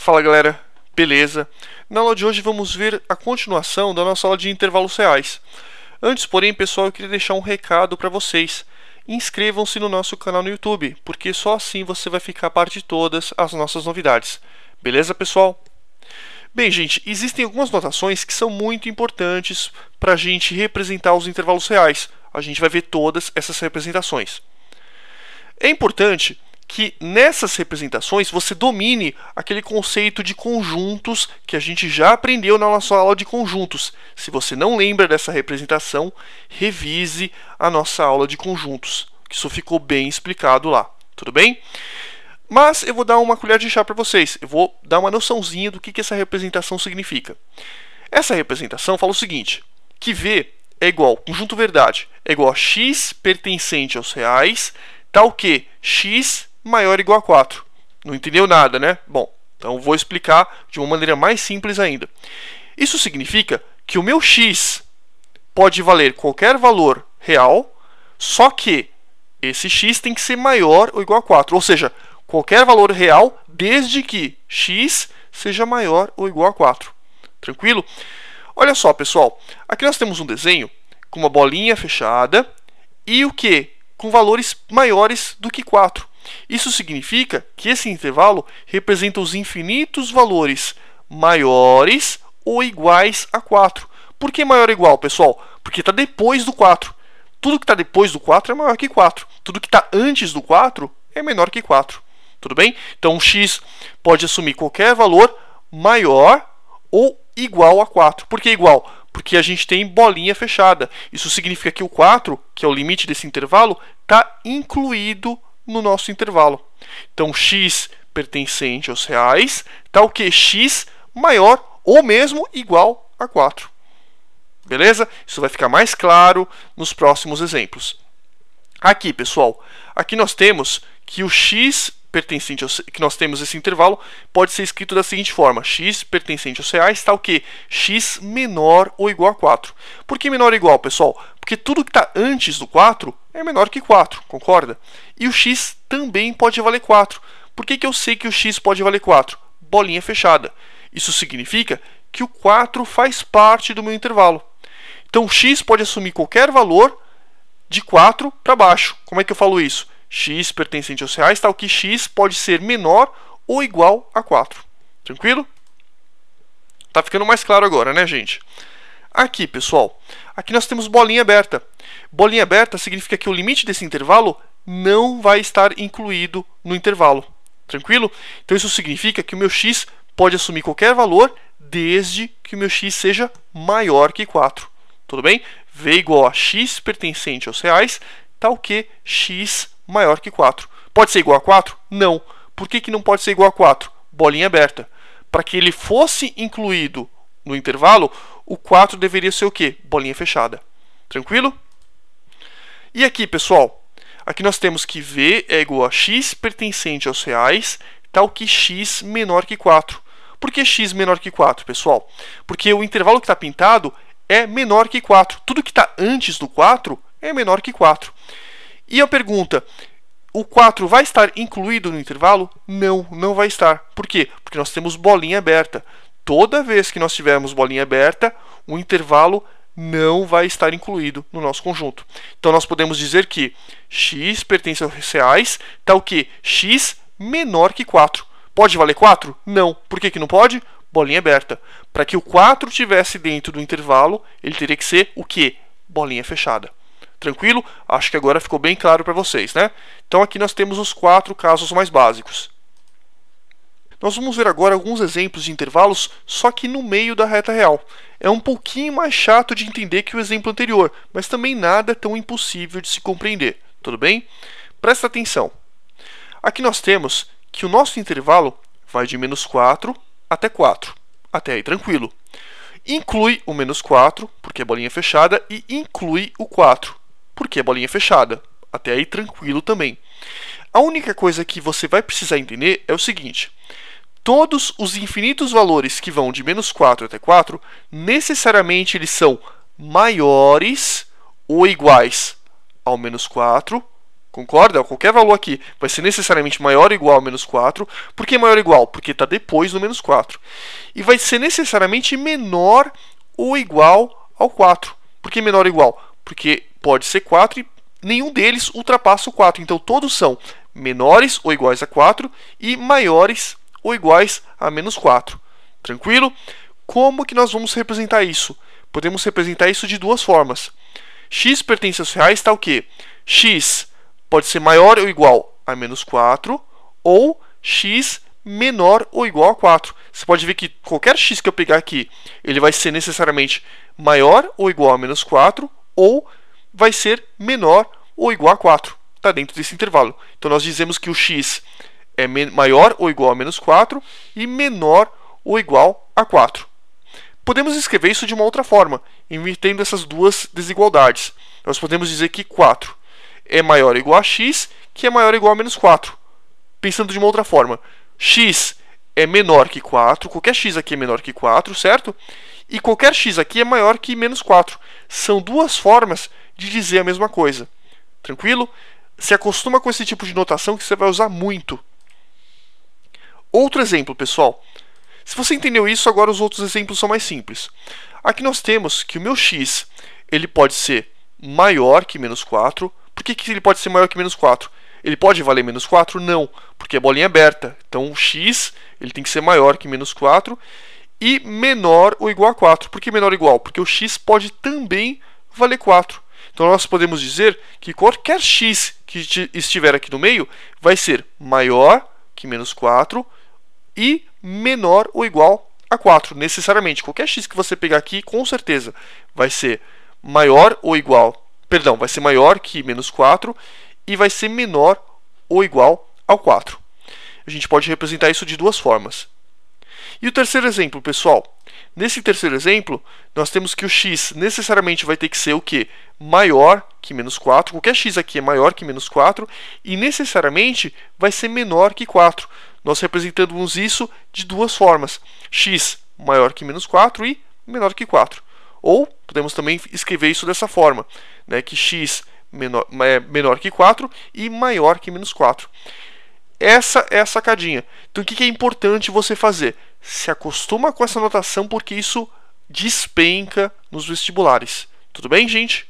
Fala galera, beleza? Na aula de hoje vamos ver a continuação da nossa aula de intervalos reais. Antes, porém, pessoal, eu queria deixar um recado para vocês. Inscrevam-se no nosso canal no YouTube, porque só assim você vai ficar a par de todas as nossas novidades. Beleza, pessoal? Bem, gente, existem algumas notações que são muito importantes para a gente representar os intervalos reais. A gente vai ver todas essas representações. É importante que nessas representações você domine aquele conceito de conjuntos que a gente já aprendeu na nossa aula de conjuntos. Se você não lembra dessa representação, revise a nossa aula de conjuntos, que isso ficou bem explicado lá, tudo bem? Mas eu vou dar uma colher de chá para vocês, eu vou dar uma noçãozinha do que essa representação significa. Essa representação fala o seguinte, que V é igual, conjunto verdade, é igual a x pertencente aos reais, tal que x maior ou igual a 4. Não entendeu nada, né? Bom, então vou explicar de uma maneira mais simples ainda. Isso significa que o meu x pode valer qualquer valor real, só que esse x tem que ser maior ou igual a 4. Ou seja, qualquer valor real desde que x seja maior ou igual a 4. Tranquilo? Olha só, pessoal. Aqui nós temos um desenho com uma bolinha fechada e o quê? Com valores maiores do que 4. Isso significa que esse intervalo representa os infinitos valores maiores ou iguais a 4. Por que maior ou igual, pessoal? Porque está depois do 4. Tudo que está depois do 4 é maior que 4. Tudo que está antes do 4 é menor que 4. Tudo bem? Então, x pode assumir qualquer valor maior ou igual a 4. Por que igual? Porque a gente tem bolinha fechada. Isso significa que o 4, que é o limite desse intervalo, está incluído no nosso intervalo. Então, x pertencente aos reais, tal que x maior ou mesmo igual a 4. Beleza? Isso vai ficar mais claro nos próximos exemplos. Aqui, pessoal, aqui nós temos que o x pertencente aos, que nós temos esse intervalo pode ser escrito da seguinte forma: x pertencente aos reais, tal que x menor ou igual a 4. Por que menor ou igual, pessoal? Porque tudo que está antes do 4 é menor que 4, concorda? E o x também pode valer 4. Por que eu sei que o x pode valer 4? Bolinha fechada. Isso significa que o 4 faz parte do meu intervalo. Então, x pode assumir qualquer valor de 4 para baixo. Como é que eu falo isso? X pertencente aos reais, tal que x pode ser menor ou igual a 4. Tranquilo? Tá ficando mais claro agora, né, gente? Aqui, pessoal, aqui nós temos bolinha aberta. Bolinha aberta significa que o limite desse intervalo não vai estar incluído no intervalo. Tranquilo? Então isso significa que o meu x pode assumir qualquer valor desde que o meu x seja maior que 4. Tudo bem? V igual a x pertencente aos reais, tal que x maior que 4. Pode ser igual a 4? Não. Por que não pode ser igual a 4? Bolinha aberta. Para que ele fosse incluído no intervalo, o 4 deveria ser o quê? Bolinha fechada. Tranquilo? E aqui, pessoal, aqui nós temos que V é igual a x pertencente aos reais, tal que x menor que 4. Por que x menor que 4, pessoal? Porque o intervalo que está pintado é menor que 4. Tudo que está antes do 4 é menor que 4. E a pergunta, o 4 vai estar incluído no intervalo? Não, não vai estar. Por quê? Porque nós temos bolinha aberta. Toda vez que nós tivermos bolinha aberta, o intervalo não vai estar incluído no nosso conjunto. Então, nós podemos dizer que x pertence aos reais, tal que x menor que 4. Pode valer 4? Não. Por que não pode? Bolinha aberta. Para que o 4 estivesse dentro do intervalo, ele teria que ser o quê? Bolinha fechada. Tranquilo? Acho que agora ficou bem claro para vocês, né? Então aqui nós temos os 4 casos mais básicos. Nós vamos ver agora alguns exemplos de intervalos, só que no meio da reta real. É um pouquinho mais chato de entender que o exemplo anterior, mas também nada tão impossível de se compreender. Tudo bem? Presta atenção. Aqui nós temos que o nosso intervalo vai de menos 4 até 4. Até aí tranquilo. Inclui o menos 4, porque é bolinha fechada, e inclui o 4. Porque é bolinha fechada. Até aí tranquilo também. A única coisa que você vai precisar entender é o seguinte. Todos os infinitos valores que vão de menos 4 até 4, necessariamente eles são maiores ou iguais ao menos 4 Concorda? Qualquer valor aqui vai ser necessariamente maior ou igual a menos 4. Por que maior ou igual? Porque está depois do menos 4. E vai ser necessariamente menor ou igual ao 4. Por que menor ou igual? Porque pode ser 4 e nenhum deles ultrapassa o 4. Então todos são menores ou iguais a 4 e maiores ou iguais a menos 4. Tranquilo? Como que nós vamos representar isso? Podemos representar isso de duas formas. X pertence aos reais está o quê? X pode ser maior ou igual a menos 4 ou x menor ou igual a 4. Você pode ver que qualquer x que eu pegar aqui, ele vai ser necessariamente maior ou igual a menos 4 ou vai ser menor ou igual a 4. Está dentro desse intervalo. Então nós dizemos que o x é maior ou igual a menos 4 e menor ou igual a 4. Podemos escrever isso de uma outra forma, invertendo essas duas desigualdades. Nós podemos dizer que 4 é maior ou igual a x, que é maior ou igual a menos 4. Pensando de uma outra forma, x é menor que 4, qualquer x aqui é menor que 4, certo? E qualquer x aqui é maior que menos 4. São duas formas de dizer a mesma coisa. Tranquilo? Se acostuma com esse tipo de notação que você vai usar muito. Outro exemplo, pessoal. Se você entendeu isso, agora os outros exemplos são mais simples. Aqui nós temos que o meu x ele pode ser maior que menos 4. Por que ele pode ser maior que menos 4? Ele pode valer menos 4? Não, porque é bolinha aberta. Então o x ele tem que ser maior que menos 4 e menor ou igual a 4. Por que menor ou igual? Porque o x pode também valer 4. Então nós podemos dizer que qualquer x que estiver aqui no meio vai ser maior que menos 4 e menor ou igual a 4. Necessariamente, qualquer x que você pegar aqui, com certeza, vai ser maior ou igual, perdão, vai ser maior que menos 4 e vai ser menor ou igual ao 4. A gente pode representar isso de duas formas. E o terceiro exemplo, pessoal? Nesse terceiro exemplo, nós temos que o x necessariamente vai ter que ser o quê? Maior que menos 4. Qualquer x aqui é maior que menos 4 e necessariamente vai ser menor que 4. Nós representamos isso de duas formas. X maior que menos 4 e menor que 4. Ou podemos também escrever isso dessa forma, né, que x é menor que 4 e maior que menos 4. Essa é a sacadinha. Então o que é importante você fazer? Se acostuma com essa notação porque isso despenca nos vestibulares. Tudo bem, gente?